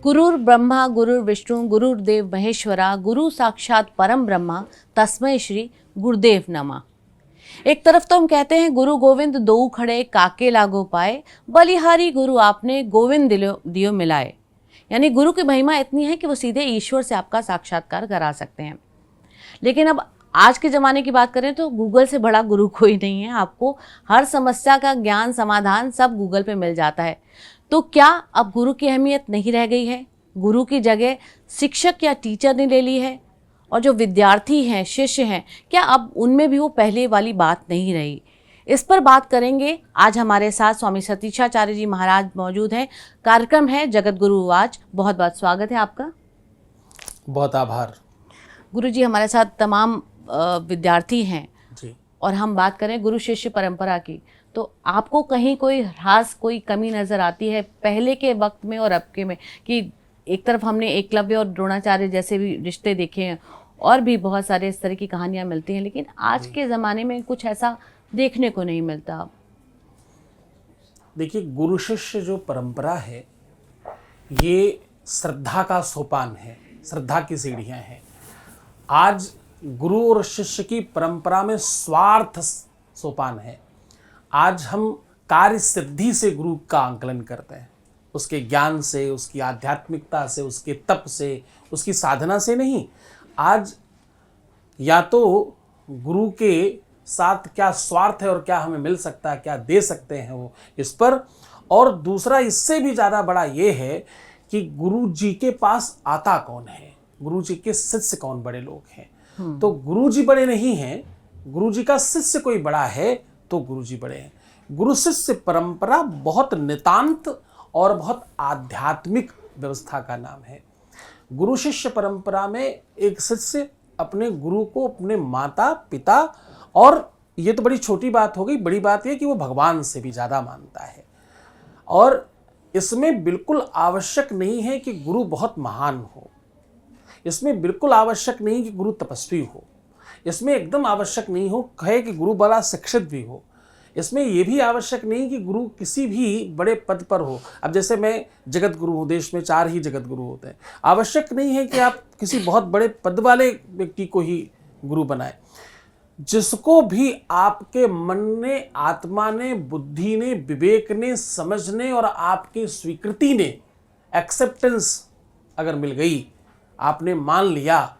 गुरुर् ब्रह्मा गुरुर्विष्णु गुरुर्देव महेश्वरा गुरु साक्षात परम ब्रह्मा तस्मै श्री गुरुदेव नमः। एक तरफ तो हम कहते हैं गुरु गोविंद दो खड़े काके लागो पाए, बलिहारी गुरु आपने गोविंद दियो मिलाए। यानी गुरु की महिमा इतनी है कि वो सीधे ईश्वर से आपका साक्षात्कार करा सकते हैं। लेकिन अब आज के ज़माने की बात करें तो गूगल से बड़ा गुरु कोई नहीं है। आपको हर समस्या का ज्ञान समाधान सब गूगल पे मिल जाता है। तो क्या अब गुरु की अहमियत नहीं रह गई है? गुरु की जगह शिक्षक या टीचर ने ले ली है? और जो विद्यार्थी हैं, शिष्य हैं, क्या अब उनमें भी वो पहले वाली बात नहीं रही? इस पर बात करेंगे। आज हमारे साथ स्वामी सतीशाचार्य जी महाराज मौजूद हैं। कार्यक्रम है जगत गुरु आज। बहुत बहुत स्वागत है आपका। बहुत आभार। गुरु जी, हमारे साथ तमाम विद्यार्थी हैं जी। और हम बात करें गुरु शिष्य परंपरा की, तो आपको कहीं कोई खास कोई कमी नज़र आती है पहले के वक्त में और अब के में? कि एक तरफ हमने एकलव्य और द्रोणाचार्य जैसे भी रिश्ते देखे हैं और भी बहुत सारे इस तरह की कहानियां मिलती हैं, लेकिन आज के ज़माने में कुछ ऐसा देखने को नहीं मिलता। देखिए, गुरु शिष्य जो परंपरा है ये श्रद्धा का सोपान है, श्रद्धा की सीढ़ियां हैं। आज गुरु और शिष्य की परंपरा में स्वार्थ सोपान है। आज हम कार्य सिद्धि से गुरु का आंकलन करते हैं, उसके ज्ञान से, उसकी आध्यात्मिकता से, उसके तप से, उसकी साधना से नहीं। आज या तो गुरु के साथ क्या स्वार्थ है और क्या हमें मिल सकता है, क्या दे सकते हैं वो इस पर, और दूसरा इससे भी ज़्यादा बड़ा ये है कि गुरु जी के पास आता कौन है, गुरु जी के शिष्य कौन बड़े लोग हैं। तो गुरु जी बड़े नहीं हैं, गुरु जी का शिष्य कोई बड़ा है तो गुरु जी बड़े हैं। गुरु शिष्य परंपरा बहुत नितांत और बहुत आध्यात्मिक व्यवस्था का नाम है। गुरु शिष्य परंपरा में एक शिष्य अपने गुरु को अपने माता पिता, और ये तो बड़ी छोटी बात हो गई, बड़ी बात यह कि वो भगवान से भी ज़्यादा मानता है। और इसमें बिल्कुल आवश्यक नहीं है कि गुरु बहुत महान हो, इसमें बिल्कुल आवश्यक नहीं कि गुरु तपस्वी हो, इसमें एकदम आवश्यक नहीं हो कहे कि गुरु बड़ा शिक्षित भी हो, इसमें यह भी आवश्यक नहीं कि गुरु किसी भी बड़े पद पर हो। अब जैसे मैं जगत गुरु हूँ, देश में 4 ही जगत गुरु होते हैं, आवश्यक नहीं है कि आप किसी बहुत बड़े पद वाले व्यक्ति को ही गुरु बनाए। जिसको भी आपके मन ने, आत्मा ने, बुद्धि ने, विवेक ने, समझने और आपकी स्वीकृति ने, एक्सेप्टेंस अगर मिल गई, आपने मान लिया,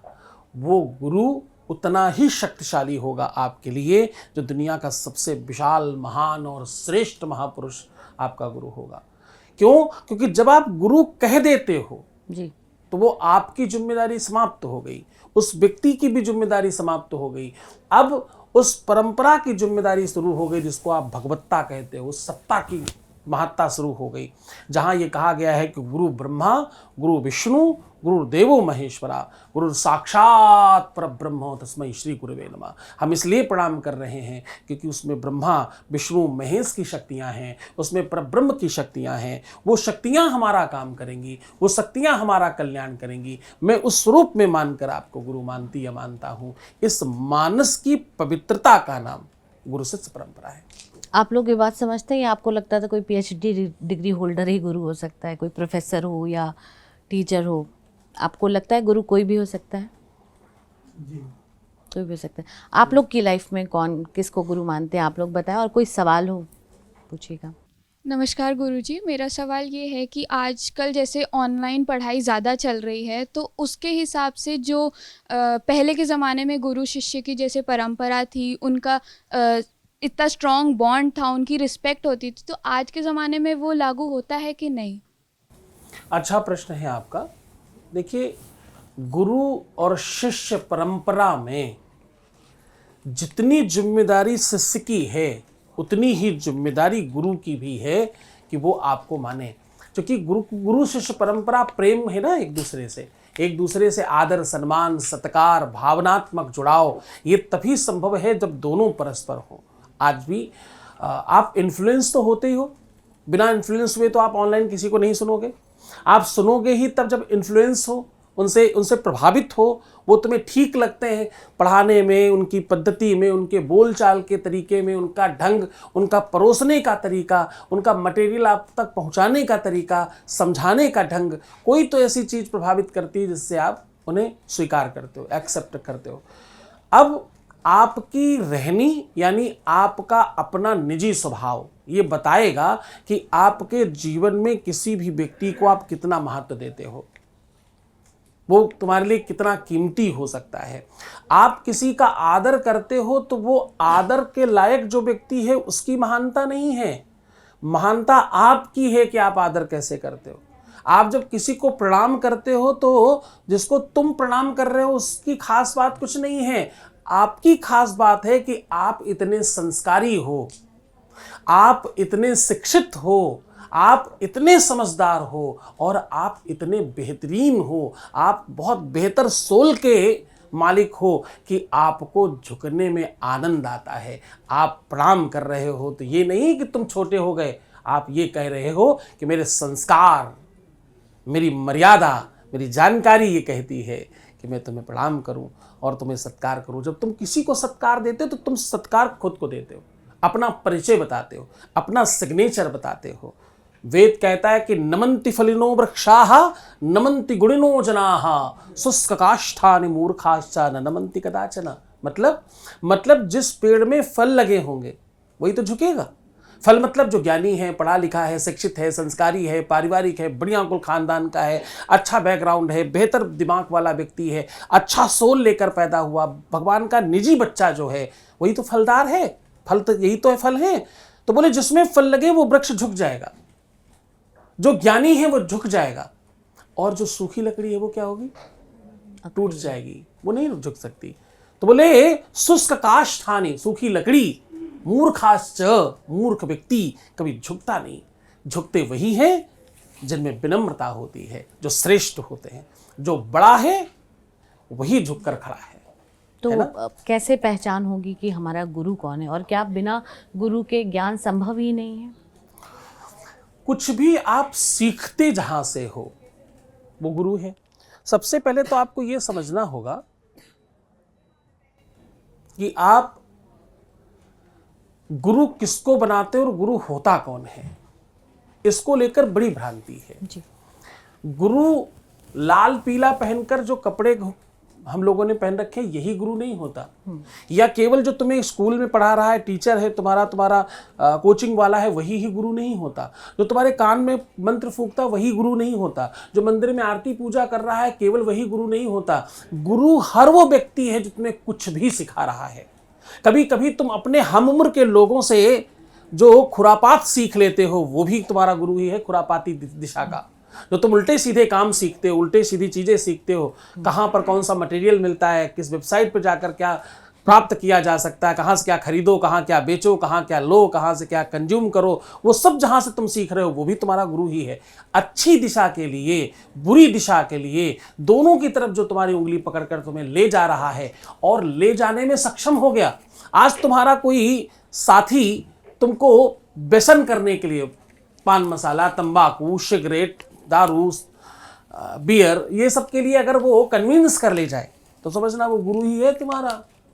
वो गुरु उतना ही शक्तिशाली होगा आपके लिए जो दुनिया का सबसे विशाल, महान और श्रेष्ठ महापुरुष आपका गुरु होगा। क्यों? क्योंकि जब आप गुरु कह देते हो जी, तो वो आपकी जिम्मेदारी समाप्त हो गई, उस व्यक्ति की भी जिम्मेदारी समाप्त हो गई। अब उस परंपरा की जिम्मेदारी शुरू हो गई जिसको आप भगवत्ता कहते हो, उस सत्ता की महत्ता शुरू हो गई, जहाँ ये कहा गया है कि गुरु ब्रह्मा गुरु विष्णु गुरुदेवो महेश्वरा गुरु साक्षात परब्रह्म तस्मै श्री गुरुवे नमः। हम इसलिए प्रणाम कर रहे हैं क्योंकि उसमें ब्रह्मा विष्णु महेश की शक्तियां हैं, उसमें परब्रह्म की शक्तियां हैं। वो शक्तियां हमारा काम करेंगी, वो शक्तियां हमारा कल्याण करेंगी। मैं उस स्वरूप में मानकर आपको गुरु मानती या मानता हूँ। इस मानस की पवित्रता का नाम गुरु शिष्य परंपरा है। आप लोग ये बात समझते हैं या आपको लगता था कोई PhD डिग्री होल्डर ही गुरु हो सकता है, कोई प्रोफेसर हो या टीचर हो? आपको लगता है गुरु कोई भी हो सकता है? जी, कोई भी हो सकता है। आप लोग की लाइफ में कौन किसको गुरु मानते हैं, आप लोग बताएं। और कोई सवाल हो पूछिएगा। नमस्कार गुरुजी, मेरा सवाल ये है कि आजकल जैसे ऑनलाइन पढ़ाई ज़्यादा चल रही है, तो उसके हिसाब से जो पहले के ज़माने में गुरु शिष्य की जैसे परंपरा थी, उनका इतना स्ट्रॉन्ग बॉन्ड था, उनकी रिस्पेक्ट होती थी, तो आज के ज़माने में वो लागू होता है कि नहीं? अच्छा प्रश्न है आपका। देखिए, गुरु और शिष्य परंपरा में जितनी जिम्मेदारी शिष्य की है उतनी ही जिम्मेदारी गुरु की भी है कि वो आपको माने। क्योंकि गुरु शिष्य परंपरा प्रेम है ना, एक दूसरे से आदर, सम्मान, सत्कार, भावनात्मक जुड़ाव, ये तभी संभव है जब दोनों परस्पर हो। आज भी आप इन्फ्लुएंस तो होते ही हो, बिना इन्फ्लुएंस हुए तो आप ऑनलाइन किसी को नहीं सुनोगे। आप सुनोगे ही तब जब इन्फ्लुएंस हो, उनसे उनसे प्रभावित हो, वो तुम्हें ठीक लगते हैं पढ़ाने में, उनकी पद्धति में, उनके बोलचाल के तरीके में, उनका ढंग, उनका परोसने का तरीका, उनका मटेरियल आप तक पहुंचाने का तरीका, समझाने का ढंग, कोई तो ऐसी चीज़ प्रभावित करती है जिससे आप उन्हें स्वीकार करते हो, एक्सेप्ट करते हो। अब आपकी रहनी यानी आपका अपना निजी स्वभाव ये बताएगा कि आपके जीवन में किसी भी व्यक्ति को आप कितना महत्व देते हो, वो तुम्हारे लिए कितना कीमती हो सकता है। आप किसी का आदर करते हो तो वो आदर के लायक जो व्यक्ति है उसकी महानता नहीं है, महानता आपकी है कि आप आदर कैसे करते हो। आप जब किसी को प्रणाम करते हो तो जिसको तुम प्रणाम कर रहे हो उसकी खास बात कुछ नहीं है, आपकी खास बात है कि आप इतने संस्कारी हो, आप इतने शिक्षित हो, आप इतने समझदार हो और आप इतने बेहतरीन हो, आप बहुत बेहतर सोल के मालिक हो कि आपको झुकने में आनंद आता है। आप प्रणाम कर रहे हो तो ये नहीं कि तुम छोटे हो गए, आप ये कह रहे हो कि मेरे संस्कार, मेरी मर्यादा, मेरी जानकारी ये कहती है कि मैं तुम्हें प्रणाम करूं और तुम्हें सत्कार करूं। जब तुम किसी को सत्कार देते हो तो तुम सत्कार खुद को देते हो, अपना परिचय बताते हो, अपना सिग्नेचर बताते हो। वेद कहता है कि नमन्ति फलिनो वृक्षाः नमन्ति गुणिनो जनाः शुष्क काष्ठानि मूर्खाश्च न नमन्ति कदाचन। मतलब जिस पेड़ में फल लगे होंगे वही तो झुकेगा। फल मतलब जो ज्ञानी है, पढ़ा लिखा है, शिक्षित है, संस्कारी है, पारिवारिक है, बढ़िया कुल खानदान का है, अच्छा बैकग्राउंड है, बेहतर दिमाग वाला व्यक्ति है, अच्छा सोल लेकर पैदा हुआ, भगवान का निजी बच्चा जो है वही तो फलदार है। फल तो यही तो है, फल है। तो बोले जिसमें फल लगे वो वृक्ष झुक जाएगा, जो ज्ञानी है वो झुक जाएगा, और जो सूखी लकड़ी है वो क्या होगी, टूट जाएगी, वो नहीं झुक सकती। तो बोले शुष्क काष्ठानि, सूखी लकड़ी, मूर्खाश्च, मूर्ख व्यक्ति कभी झुकता नहीं। झुकते वही हैं जिनमें विनम्रता होती है, जो श्रेष्ठ होते हैं, जो बड़ा है वही झुककर खड़ा है। तो कैसे पहचान होगी कि हमारा गुरु कौन है, और क्या बिना गुरु के ज्ञान संभव ही नहीं है? कुछ भी आप सीखते जहां से हो वो गुरु है। सबसे पहले तो आपको यह समझना होगा कि आप गुरु किसको बनाते हो और गुरु होता कौन है, इसको लेकर बड़ी भ्रांति है जी। गुरु लाल पीला पहनकर जो कपड़े हम लोगों ने पहन रखे यही गुरु नहीं होता, या केवल जो तुम्हें स्कूल में पढ़ा रहा है, टीचर है तुम्हारा कोचिंग वाला है वही ही गुरु नहीं होता, जो तुम्हारे कान में मंत्र फूंकता वही गुरु नहीं होता, जो मंदिर में आरती पूजा कर रहा है केवल वही गुरु नहीं होता। गुरु हर वो व्यक्ति है जो तुम्हें कुछ भी सिखा रहा है। कभी कभी तुम अपने हम उम्र के लोगों से जो खुरापात सीख लेते हो वो भी तुम्हारा गुरु ही है, खुरापाती दिशा का। जो तुम उल्टे सीधे काम सीखते हो, उल्टे सीधी चीज़ें सीखते हो, कहाँ पर कौन सा मटेरियल मिलता है, किस वेबसाइट पर जाकर क्या प्राप्त किया जा सकता है, कहाँ से क्या खरीदो, कहाँ क्या बेचो, कहाँ क्या लो, कहाँ से क्या कंज्यूम करो, वो सब जहाँ से तुम सीख रहे हो वो भी तुम्हारा गुरु ही है। अच्छी दिशा के लिए, बुरी दिशा के लिए, दोनों की तरफ जो तुम्हारी उंगली पकड़कर तुम्हें ले जा रहा है और ले जाने में सक्षम हो गया। आज तुम्हारा कोई साथी तुमको व्यसन करने के लिए पान मसाला, तंबाकू, सिगरेट, दारू, बियर, ये सब के लिए अगर वो कन्विंस कर ले जाए तो समझना वो गुरु ही है तुम्हारा।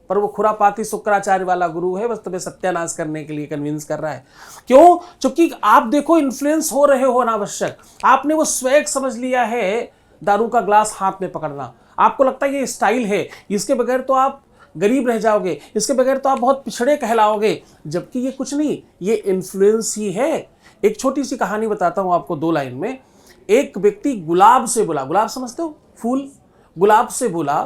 पर वो खुरापाती शुक्राचार्य वाला गुरु है, बस तुम्हें सत्यानाश करने के लिए कन्विंस कर रहा है। क्यों? क्योंकि आप देखो इन्फ्लुएंस हो रहे हो अनावश्यक। आपने वो स्वैग समझ लिया है, दारू का ग्लास हाथ में पकड़ना। आपको लगता है ये स्टाइल है, इसके बगैर तो आप गरीब रह जाओगे, इसके बगैर तो आप बहुत पिछड़े कहलाओगे, जबकि ये कुछ नहीं, ये इन्फ्लुएंस ही है। एक छोटी सी कहानी बताता हूँ आपको 2 लाइन में। एक व्यक्ति गुलाब से बोला, गुलाब समझते हो, फूल, गुलाब से बोला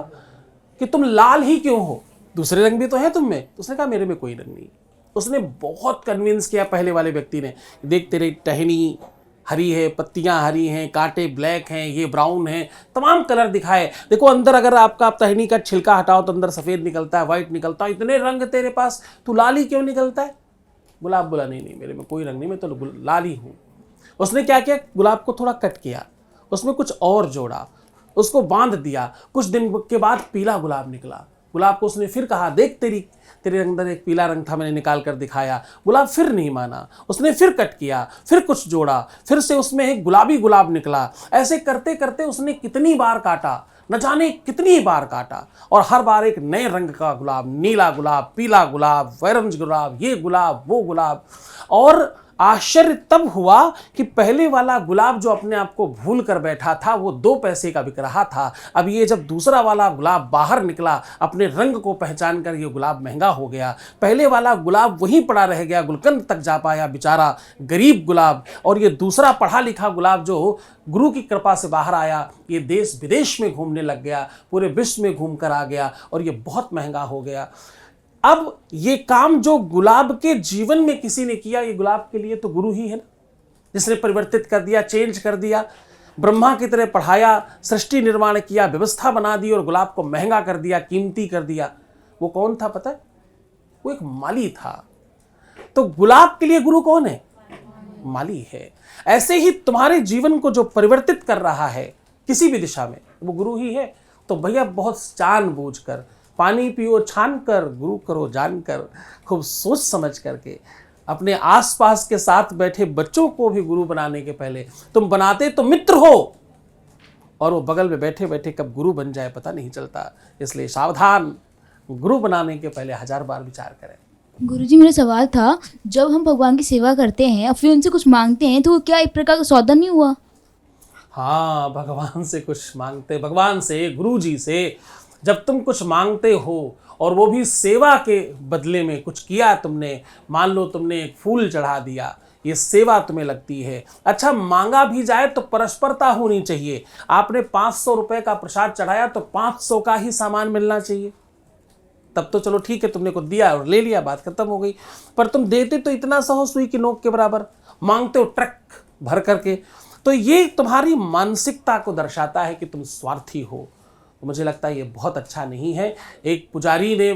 कि तुम लाल ही क्यों हो, दूसरे रंग भी तो है तुम में। तो उसने कहा मेरे में कोई रंग नहीं। उसने बहुत कन्विंस किया पहले वाले व्यक्ति ने, देख तेरी टहनी हरी है, पत्तियां हरी हैं, कांटे ब्लैक हैं, ये ब्राउन है, तमाम कलर दिखाए। देखो अंदर अगर आपका टहनी का छिलका हटाओ तो अंदर सफ़ेद निकलता है, वाइट निकलता है, इतने रंग तेरे पास, तू लाल ही क्यों निकलता है? गुलाब बोला नहीं मेरे में कोई रंग नहीं, मैं तो लाल ही हूँ। उसने क्या किया, गुलाब को थोड़ा कट किया, उसमें कुछ और जोड़ा, उसको बांध दिया। कुछ दिन के बाद पीला गुलाब निकला। गुलाब को उसने फिर कहा देख तेरे अंदर एक पीला रंग था, मैंने निकाल कर दिखाया। गुलाब फिर नहीं माना, उसने फिर कट किया, फिर कुछ जोड़ा, फिर से उसमें एक गुलाबी गुलाब निकला। ऐसे करते करते उसने कितनी बार काटा, न जाने कितनी बार काटा, और हर बार एक नए रंग का गुलाब, नीला गुलाब, पीला गुलाब, ऑरेंज गुलाब, ये गुलाब, वो गुलाब। और आश्चर्य तब हुआ कि पहले वाला गुलाब जो अपने आप को भूल कर बैठा था वो 2 पैसे का बिक रहा था। अब ये जब दूसरा वाला गुलाब बाहर निकला, अपने रंग को पहचान कर, ये गुलाब महंगा हो गया। पहले वाला गुलाब वहीं पड़ा रह गया, गुलकंद तक जा पाया बेचारा गरीब गुलाब। और ये दूसरा पढ़ा लिखा गुलाब जो गुरु की कृपा से बाहर आया, ये देश विदेश में घूमने लग गया, पूरे विश्व में घूम कर आ गया, और ये बहुत महंगा हो गया। अब ये काम जो गुलाब के जीवन में किसी ने किया, ये गुलाब के लिए तो गुरु ही है ना, जिसने परिवर्तित कर दिया, चेंज कर दिया, ब्रह्मा की तरह पढ़ाया, सृष्टि निर्माण किया, व्यवस्था बना दी और गुलाब को महंगा कर दिया, कीमती कर दिया। वो कौन था पता है? वो एक माली था। तो गुलाब के लिए गुरु कौन है? माली है। ऐसे ही तुम्हारे जीवन को जो परिवर्तित कर रहा है किसी भी दिशा में, वो गुरु ही है। तो भैया बहुत जानबूझ कर, पानी पियो छान कर, गुरु करो जान कर, खूब सोच समझ करके अपने आसपास के साथ बैठे बच्चों को भी गुरु बनाने के पहले, तुम बनाते तो मित्र हो, और वो बगल में बैठे बैठे कब गुरु बन जाए पता नहीं चलता। इसलिए सावधान, गुरु बनाने के पहले 1000 बार विचार करें। गुरुजी, मेरा सवाल था, जब हम भगवान की सेवा करते हैं और फिर उनसे कुछ मांगते हैं तो क्या एक प्रकार का सौदा नहीं हुआ? हाँ, भगवान से कुछ मांगते, भगवान से, गुरु जी से जब तुम कुछ मांगते हो और वो भी सेवा के बदले में कुछ किया तुमने, मान लो तुमने एक फूल चढ़ा दिया, ये सेवा तुम्हें लगती है। अच्छा, मांगा भी जाए तो परस्परता होनी चाहिए। आपने 500 रुपए का प्रसाद चढ़ाया तो 500 का ही सामान मिलना चाहिए, तब तो चलो ठीक है, तुमने को दिया और ले लिया, बात खत्म हो गई। पर तुम देते तो इतना सा हो सुई की नोक के बराबर, मांगते हो ट्रक भर करके। तो ये तुम्हारी मानसिकता को दर्शाता है कि तुम स्वार्थी हो। तो मुझे लगता है ये बहुत अच्छा नहीं है। एक पुजारी ने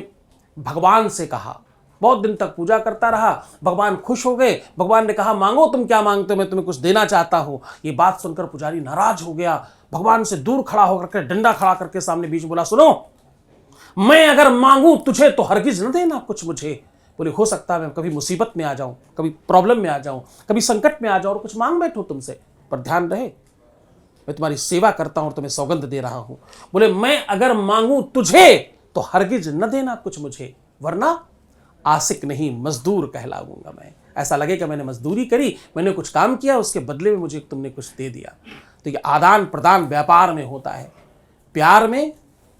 भगवान से कहा, बहुत दिन तक पूजा करता रहा, भगवान खुश हो गए, भगवान ने कहा मांगो तुम क्या मांगते हो, मैं तुम्हें कुछ देना चाहता हूँ। ये बात सुनकर पुजारी नाराज हो गया, भगवान से दूर खड़ा होकर के डंडा खड़ा करके सामने बीच में बोला, सुनो, मैं अगर मांगू तुझे तो हरगिज न देना कुछ मुझे। बोले हो सकता है मैं कभी मुसीबत में आ जाऊं, कभी प्रॉब्लम में आ जाऊं, कभी संकट में आ जाऊं और कुछ मांग बैठूं तुमसे, पर ध्यान रहे मैं तुम्हारी सेवा करता हूं और तुम्हें सौगंध दे रहा हूं। बोले मैं अगर मांगू तुझे तो हरगिज न देना कुछ मुझे, वरना आशिक नहीं मजदूर कहलाऊंगा मैं। ऐसा लगेगा मैंने मजदूरी करी, मैंने कुछ काम किया, उसके बदले में मुझे तुमने कुछ दे दिया। तो ये आदान प्रदान व्यापार में होता है, प्यार में,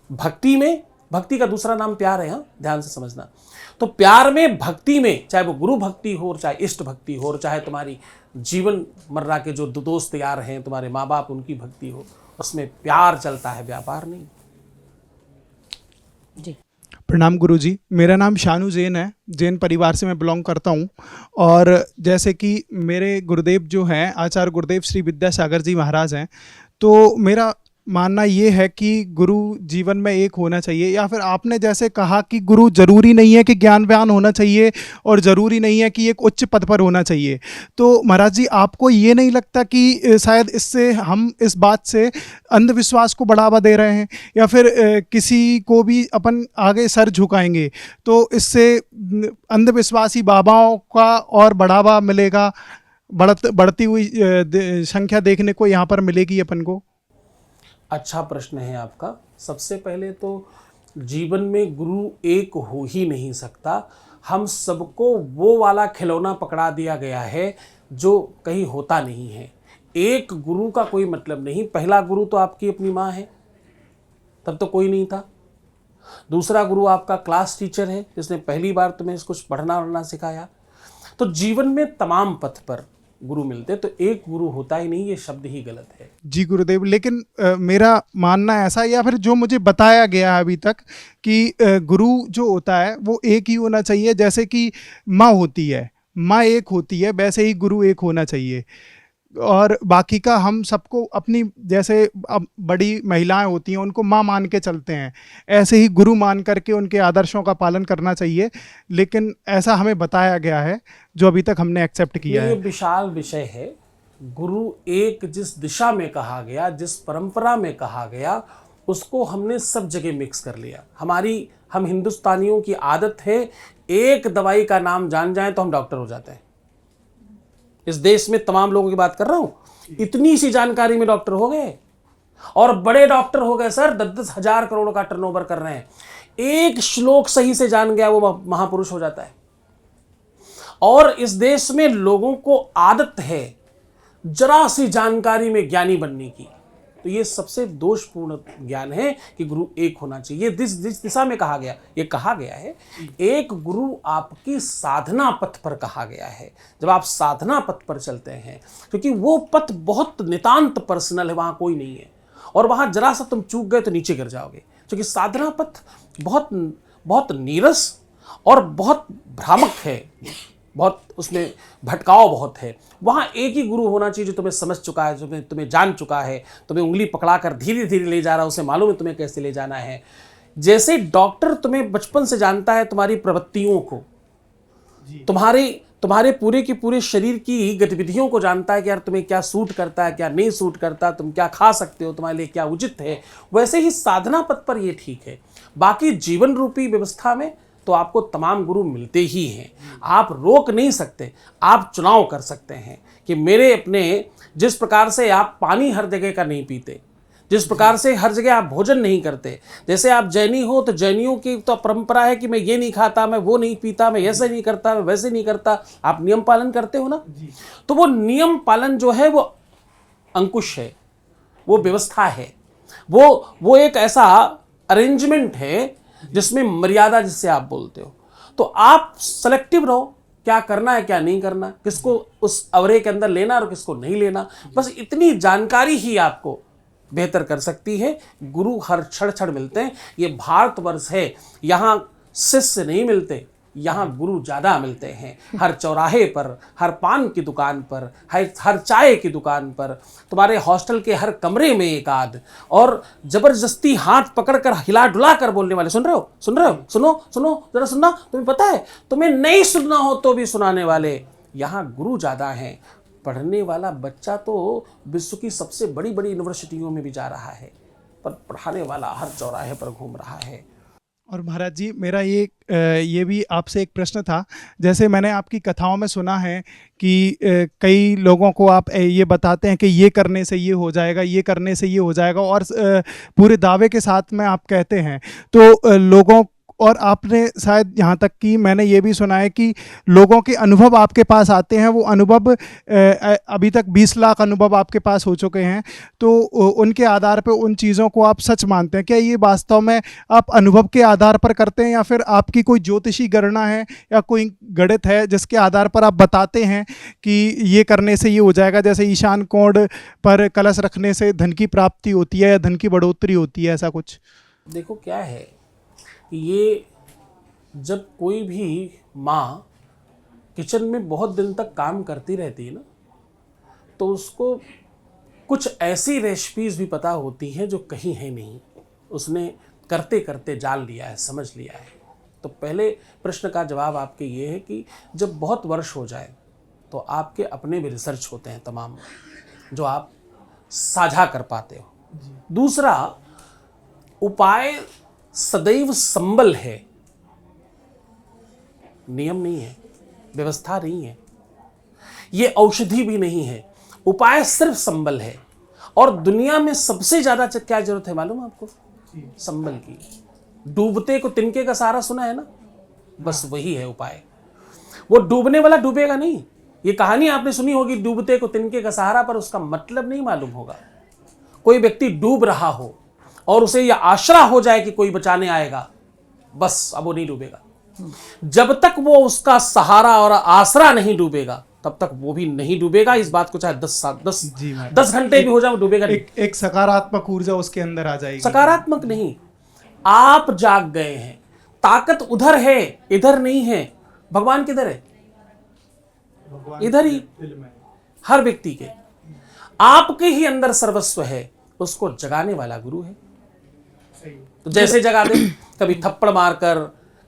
भक्ति में। भक्ति का दूसरा नाम प्यार है, हाँ, ध्यान से समझना। तो प्यार में, भक्ति में, चाहे वो गुरु भक्ति हो, चाहे इष्ट भक्ति हो, चाहे तुम्हारी जीवन मर्रा के जो दोस्त यार हैं, तुम्हारे माँ बाप, उनकी भक्ति हो, उसमें प्यार चलता है, व्यापार नहीं। जी प्रणाम गुरुजी, मेरा नाम शानू जैन है, जैन परिवार से मैं बिलोंग करता हूँ। और जैसे कि मेरे गुरुदेव जो हैं आचार्य गुरुदेव श्री विद्यासागर जी महाराज हैं, तो मेरा मानना ये है कि गुरु जीवन में एक होना चाहिए। या फिर आपने जैसे कहा कि गुरु जरूरी नहीं है कि ज्ञानवान होना चाहिए और ज़रूरी नहीं है कि एक उच्च पद पर होना चाहिए। तो महाराज जी, आपको ये नहीं लगता कि शायद इससे हम इस बात से अंधविश्वास को बढ़ावा दे रहे हैं, या फिर किसी को भी अपन आगे सर झुकाएंगे तो इससे अंधविश्वासी बाबाओं का और बढ़ावा मिलेगा, बढ़ती हुई संख्या देखने को यहाँ पर मिलेगी अपन को? अच्छा प्रश्न है आपका। सबसे पहले तो जीवन में गुरु एक हो ही नहीं सकता। हम सबको वो वाला खिलौना पकड़ा दिया गया है जो कहीं होता नहीं है। एक गुरु का कोई मतलब नहीं। पहला गुरु तो आपकी अपनी माँ है, तब तो कोई नहीं था। दूसरा गुरु आपका क्लास टीचर है जिसने पहली बार तुम्हें कुछ पढ़ना वढ़ना सिखाया। तो जीवन में तमाम पथ पर गुरु मिलते, तो एक गुरु होता ही नहीं, ये शब्द ही गलत है। जी गुरुदेव, लेकिन मेरा मानना ऐसा, या फिर जो मुझे बताया गया है अभी तक, कि गुरु जो होता है वो एक ही होना चाहिए। जैसे कि माँ होती है, माँ एक होती है, वैसे ही गुरु एक होना चाहिए। और बाकी का हम सबको अपनी, जैसे अब बड़ी महिलाएं होती हैं उनको माँ मान के चलते हैं, ऐसे ही गुरु मान करके उनके आदर्शों का पालन करना चाहिए। लेकिन ऐसा हमें बताया गया है जो अभी तक हमने एक्सेप्ट किया है। ये विशाल विषय है। गुरु एक जिस दिशा में कहा गया, जिस परंपरा में कहा गया, उसको हमने सब जगह मिक्स कर लिया। हम हिंदुस्तानियों की आदत है, एक दवाई का नाम जान जाए तो हम डॉक्टर हो जाते हैं। इस देश में तमाम लोगों की बात कर रहा हूं, इतनी सी जानकारी में डॉक्टर हो गए। और बड़े डॉक्टर हो गए सर, 10-10 हजार करोड़ का टर्नओवर कर रहे हैं। एक श्लोक सही से जान गया वो महापुरुष हो जाता है। और इस देश में लोगों को आदत है जरा सी जानकारी में ज्ञानी बनने की। तो ये सबसे दोषपूर्ण ज्ञान है कि गुरु एक होना चाहिए। जिस दिशा में कहा गया, ये कहा गया है एक गुरु आपकी साधना पथ पर कहा गया है। जब आप साधना पथ पर चलते हैं, क्योंकि वो पथ बहुत नितांत पर्सनल है, वहां कोई नहीं है, और वहां जरा सा तुम चूक गए तो नीचे गिर जाओगे। क्योंकि साधना पथ बहुत बहुत नीरस और बहुत भ्रामक है, बहुत उसमें भटकाव बहुत है। वहाँ एक ही गुरु होना चाहिए जो तुम्हें समझ चुका है, जो तुम्हें जान चुका है, तुम्हें उंगली पकड़ाकर धीरे धीरे ले जा रहा है, उसे मालूम है तुम्हें कैसे ले जाना है। जैसे डॉक्टर तुम्हें बचपन से जानता है, तुम्हारी प्रवृत्तियों को, तुम्हारे पूरे की पूरे शरीर की गतिविधियों को जानता है कि यार तुम्हें क्या सूट करता है, क्या नहीं सूट करता, तुम क्या खा सकते हो, तुम्हारे लिए क्या उचित है। वैसे ही साधना पथ पर ये ठीक है। बाकी जीवन रूपी व्यवस्था में तो आपको तमाम गुरु मिलते ही हैं। आप रोक नहीं सकते, आप चुनाव कर सकते हैं कि मेरे अपने, जिस प्रकार से आप पानी हर जगह का नहीं पीते, जिस प्रकार से हर जगह आप भोजन नहीं करते, जैसे आप जैनी हो तो जैनियों की तो परंपरा है कि मैं ये नहीं खाता, मैं वो नहीं पीता, मैं ऐसे नहीं करता, मैं वैसे नहीं करता, आप नियम पालन करते हो ना। तो वो नियम पालन जो है वो अंकुश है, वो व्यवस्था है, वो एक ऐसा अरेंजमेंट है जिसमें मर्यादा, जिससे आप बोलते हो। तो आप सेलेक्टिव रहो, क्या करना है क्या नहीं करना, किसको उस अवरे के अंदर लेना और किसको नहीं लेना। बस इतनी जानकारी ही आपको बेहतर कर सकती है। गुरु हर क्षण क्षण मिलते हैं। ये भारतवर्ष है, यहाँ शिष्य नहीं मिलते, यहाँ गुरु ज़्यादा मिलते हैं। हर चौराहे पर, हर पान की दुकान पर, हर चाय की दुकान पर, तुम्हारे हॉस्टल के हर कमरे में एक आध, और ज़बरदस्ती हाथ पकड़कर हिला डुला कर बोलने वाले। सुन रहे हो, सुन रहे हो, सुनो सुनो जरा सुनना। तुम्हें पता है, तुम्हें नहीं सुनना हो तो भी सुनाने वाले यहाँ गुरु ज़्यादा हैं। पढ़ने वाला बच्चा तो विश्व की सबसे बड़ी बड़ी यूनिवर्सिटियों में भी जा रहा है, पर पढ़ाने वाला हर चौराहे पर घूम रहा है। और महाराज जी, मेरा ये भी आपसे एक प्रश्न था। जैसे मैंने आपकी कथाओं में सुना है कि कई लोगों को आप ये बताते हैं कि ये करने से ये हो जाएगा, ये करने से ये हो जाएगा, और पूरे दावे के साथ में आप कहते हैं तो लोगों, और आपने शायद यहाँ तक कि मैंने ये भी सुना है कि लोगों के अनुभव आपके पास आते हैं, वो अनुभव अभी तक 20 लाख अनुभव आपके पास हो चुके हैं, तो उनके आधार पर उन चीज़ों को आप सच मानते हैं। क्या ये वास्तव में आप अनुभव के आधार पर करते हैं, या फिर आपकी कोई ज्योतिषी गणना है या कोई गणित है जिसके आधार पर आप बताते हैं कि ये करने से ये हो जाएगा? जैसे ईशान कोण पर कलश रखने से धन की प्राप्ति होती है या धन की बढ़ोतरी होती है, ऐसा कुछ? देखो क्या है, ये जब कोई भी माँ किचन में बहुत दिन तक काम करती रहती है ना, तो उसको कुछ ऐसी रेसिपीज़ भी पता होती हैं जो कहीं है नहीं, उसने करते करते जान लिया है, समझ लिया है। तो पहले प्रश्न का जवाब आपके ये है कि जब बहुत वर्ष हो जाए तो आपके अपने भी रिसर्च होते हैं तमाम, जो आप साझा कर पाते हो। दूसरा, उपाय सदैव संबल है, नियम नहीं है, व्यवस्था नहीं है, ये औषधि भी नहीं है। उपाय सिर्फ संबल है। और दुनिया में सबसे ज्यादा क्या जरूरत है मालूम आपको? संबल की। डूबते को तिनके का सहारा सुना है ना, बस वही है उपाय। वो डूबने वाला डूबेगा नहीं। ये कहानी आपने सुनी होगी, डूबते को तिनके का सहारा, पर उसका मतलब नहीं मालूम होगा। कोई व्यक्ति डूब रहा हो और उसे यह आशा हो जाए कि कोई बचाने आएगा, बस अब वो नहीं डूबेगा। जब तक वो उसका सहारा और आसरा नहीं डूबेगा तब तक वो भी नहीं डूबेगा। इस बात को चाहे 10 घंटे भी हो जाए, वो डूबेगा नहीं। एक सकारात्मक ऊर्जा उसके अंदर आ जाएगी। सकारात्मक नहीं, आप जाग गए हैं, ताकत उधर है, इधर नहीं है। भगवान किधर है? इधर ही, हर व्यक्ति के, आपके ही अंदर सर्वस्व है। उसको जगाने वाला गुरु है। तो जैसे जगा दे, कभी थप्पड़ मारकर,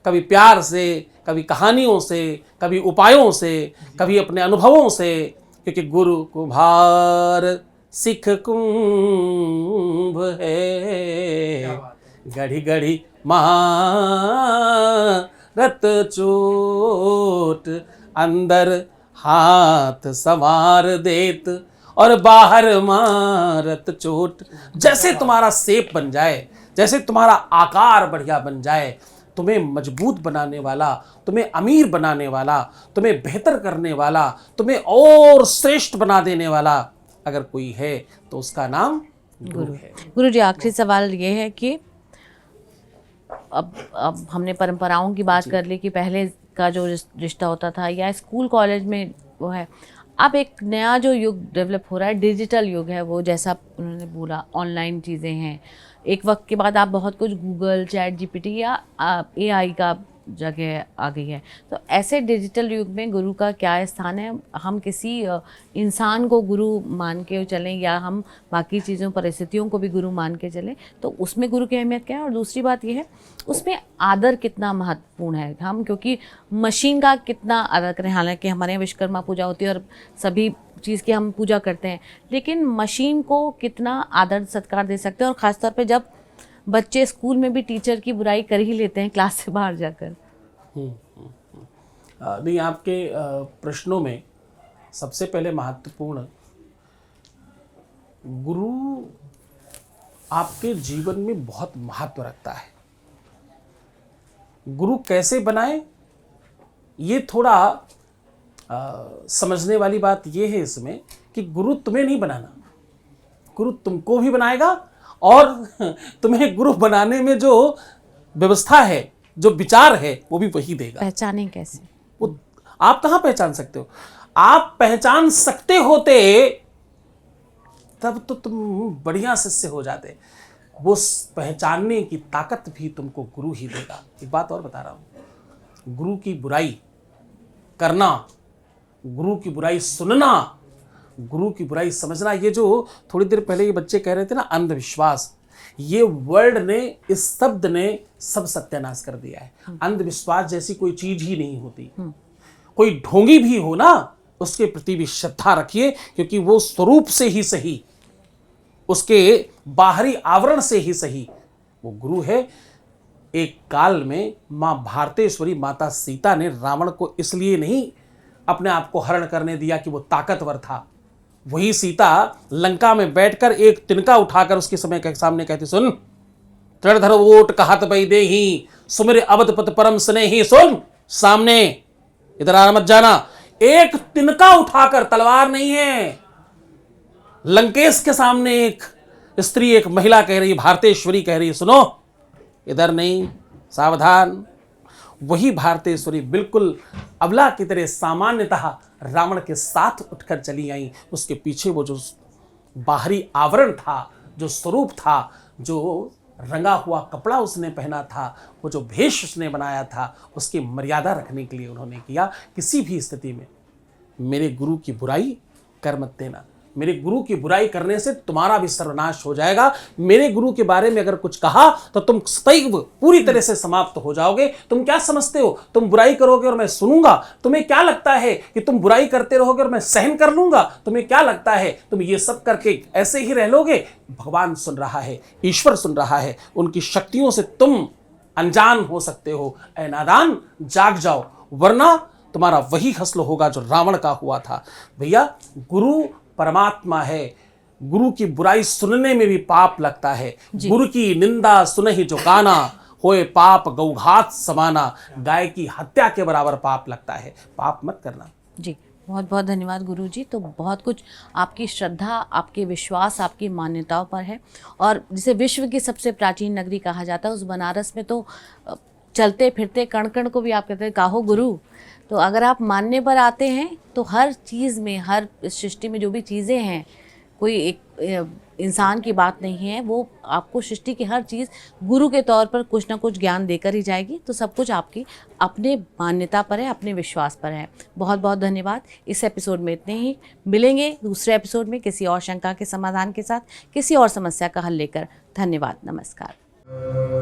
कभी प्यार से, कभी कहानियों से, कभी उपायों से, कभी अपने अनुभवों से। क्योंकि गुरु कुम्हार सिख कुंभ है, गढ़ी गढ़ी महारत चोट, अंदर हाथ संवार देत। और बाहर मारत चोट। जैसे तुम्हारा शेप बन जाए, जैसे तुम्हारा आकार बढ़िया बन जाए, तुम्हें मजबूत बनाने वाला, तुम्हें अमीर बनाने वाला, तुम्हें बेहतर करने वाला, तुम्हें और श्रेष्ठ बना देने वाला अगर कोई है तो उसका नाम गुरु है। गुरु जी, आखिरी सवाल ये है कि अब हमने परंपराओं की बात कर ली कि पहले का जो रिश्ता होता था या स्कूल कॉलेज में वो है, अब एक नया जो युग डेवलप हो रहा है, डिजिटल युग है वो, जैसा उन्होंने बोला ऑनलाइन चीज़ें हैं। एक वक्त के बाद आप बहुत कुछ गूगल, चैट जीपीटी या एआई का जगह आ गई है, तो ऐसे डिजिटल युग में गुरु का क्या स्थान है? हम किसी इंसान को गुरु मान के चलें या हम बाकी चीज़ों, परिस्थितियों को भी गुरु मान के चलें, तो उसमें गुरु की अहमियत क्या है? और दूसरी बात यह है, उसमें आदर कितना महत्वपूर्ण है? हम क्योंकि मशीन का कितना आदर करें, हालांकि हमारे यहाँ विश्वकर्मा पूजा होती है और सभी चीज़ की हम पूजा करते हैं, लेकिन मशीन को कितना आदर सत्कार दे सकते हैं? और ख़ासतौर पे जब बच्चे स्कूल में भी टीचर की बुराई कर ही लेते हैं क्लास से बाहर जाकर। नहीं, आपके प्रश्नों में सबसे पहले महत्वपूर्ण, गुरु आपके जीवन में बहुत महत्व रखता है। गुरु कैसे बनाए, ये थोड़ा समझने वाली बात ये है इसमें कि गुरु तुम्हें नहीं बनाना, गुरु तुमको भी बनाएगा और तुम्हें गुरु बनाने में जो व्यवस्था है, जो विचार है, वो भी वही देगा। पहचाने कैसे? वो आप कहाँ पहचान सकते हो? आप पहचान सकते होते तब तो तुम बढ़िया शिष्य हो जाते। वो पहचानने की ताकत भी तुमको गुरु ही देगा। एक बात और बता रहा हूं, गुरु की बुराई करना, गुरु की बुराई सुनना, गुरु की बुराई समझना, ये जो थोड़ी देर पहले ये बच्चे कह रहे थे ना, अंधविश्वास, ये वर्ड ने, इस शब्द ने सब सत्यानाश कर दिया है। अंधविश्वास जैसी कोई चीज ही नहीं होती। कोई ढोंगी भी हो ना, उसके प्रति भी श्रद्धा रखिए, क्योंकि वो स्वरूप से ही सही, उसके बाहरी आवरण से ही सही वो गुरु है। एक काल में मां भारतेश्वरी, माता सीता ने रावण को इसलिए नहीं अपने आप को हरण करने दिया कि वो ताकतवर था। वही सीता लंका में बैठकर एक तिनका उठाकर उसके समय के सामने कहती, सुन, तृणधर वोट कहत बई देही, सुमिर अवधपत परम स्नेही। सुन, सामने इधर आ मत जाना। एक तिनका उठाकर, तलवार नहीं है, लंकेश के सामने एक स्त्री, एक महिला कह रही, भारतेश्वरी कह रही, सुनो, इधर नहीं, सावधान। वही भारतेश्वरी बिल्कुल अबला की तरह सामान्यतः रावण के साथ उठकर चली आई। उसके पीछे वो जो बाहरी आवरण था, जो स्वरूप था, जो रंगा हुआ कपड़ा उसने पहना था, वो जो भेष उसने बनाया था, उसकी मर्यादा रखने के लिए उन्होंने किया, किसी भी स्थिति में मेरे गुरु की बुराई कर मत देना। मेरे गुरु की बुराई करने से तुम्हारा भी सर्वनाश हो जाएगा। मेरे गुरु के बारे में अगर कुछ कहा तो तुम सदैव पूरी तरह से समाप्त हो जाओगे। तुम क्या समझते हो, तुम बुराई करोगे और मैं सुनूंगा? तुम्हें क्या लगता है कि तुम बुराई करते रहोगे और मैं सहन कर लूंगा? तुम्हें क्या लगता है तुम ये सब करके ऐसे ही रह लोगे? भगवान सुन रहा है, ईश्वर सुन रहा है, उनकी शक्तियों से तुम अनजान हो सकते हो। ऐ नादान, जाग जाओ, वरना तुम्हारा वही हस्ल होगा जो रावण का हुआ था। भैया, गुरु परमात्मा है। गुरु की बुराई सुनने में भी पाप लगता है। गुरु की निंदा सुनहि जो काना, होए पाप गौघात समाना। गाय की हत्या के बराबर पाप लगता है। पाप मत करना। जी, बहुत बहुत धन्यवाद गुरु जी। तो बहुत कुछ आपकी श्रद्धा, आपके विश्वास, आपकी मान्यताओं पर है। और जिसे विश्व की सबसे प्राचीन नगरी कहा जाता है, उस बनारस में तो चलते फिरते कण कण को भी आप कहते हैं काहो गुरु। तो अगर आप मानने पर आते हैं तो हर चीज़ में, हर सृष्टि में जो भी चीज़ें हैं, कोई एक इंसान की बात नहीं है, वो आपको सृष्टि की हर चीज़ गुरु के तौर पर कुछ ना कुछ ज्ञान देकर ही जाएगी। तो सब कुछ आपकी अपने मान्यता पर है, अपने विश्वास पर है। बहुत बहुत धन्यवाद। इस एपिसोड में इतने ही। मिलेंगे दूसरे एपिसोड में किसी और शंका के समाधान के साथ, किसी और समस्या का हल लेकर। धन्यवाद, नमस्कार।